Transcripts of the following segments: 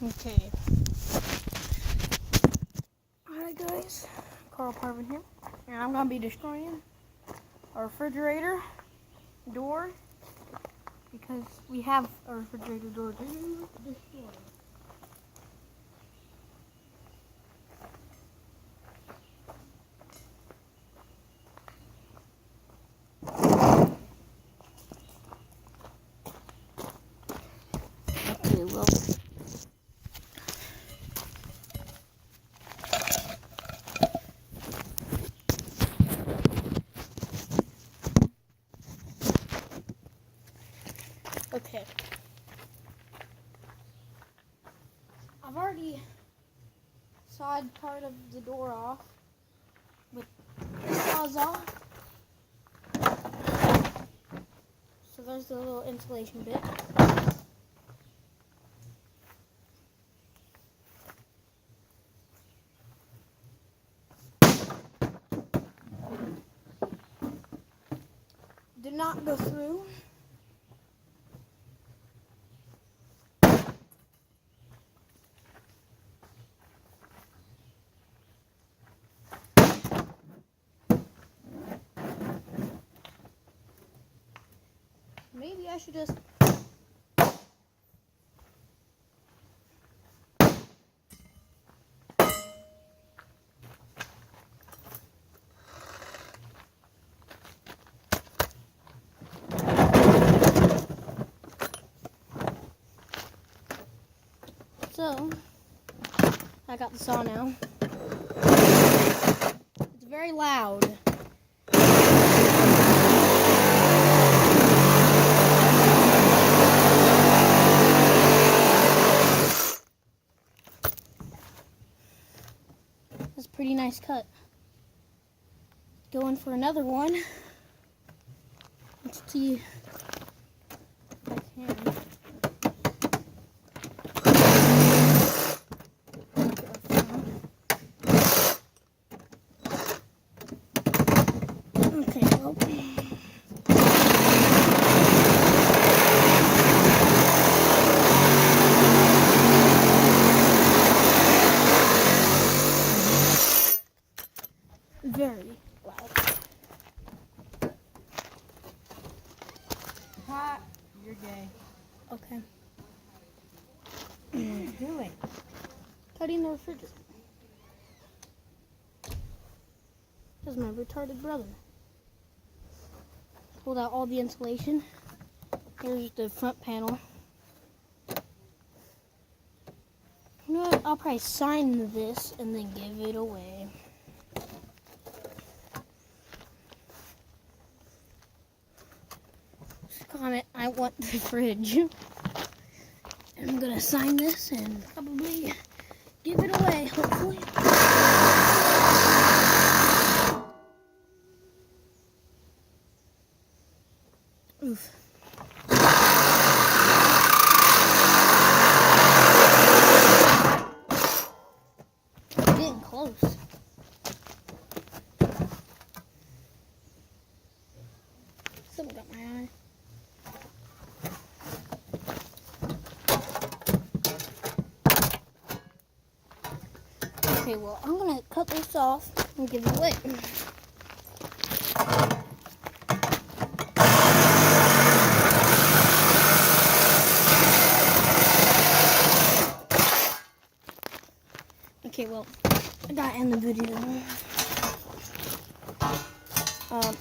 Okay. Alright guys, Carl Parvin here, and I'm going to be destroying our refrigerator door because we have a refrigerator door to destroy. Okay, well. Okay. I've already sawed part of the door off with the Sawzall. So there's the little insulation bit. Did not go through. Maybe I should just So, I got the saw now. It's very loud. That's a pretty nice cut. Going for another one. Let's see if I can. Okay, well. Very loud. Hot, you're gay. Okay. What are you doing? Cutting the refrigerator. That's my retarded brother. Pulled out all the insulation. Here's the front panel. You know what? I'll probably sign this and then give it away. Just comment, I want the fridge. I'm gonna sign this and probably give it away, hopefully. Oof. Getting close. Something got my eye. Okay, well, I'm gonna cut this off and give it away. Okay, well, I gotta end the video.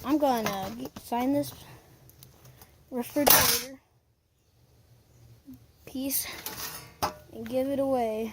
I'm gonna sign this refrigerator piece and give it away.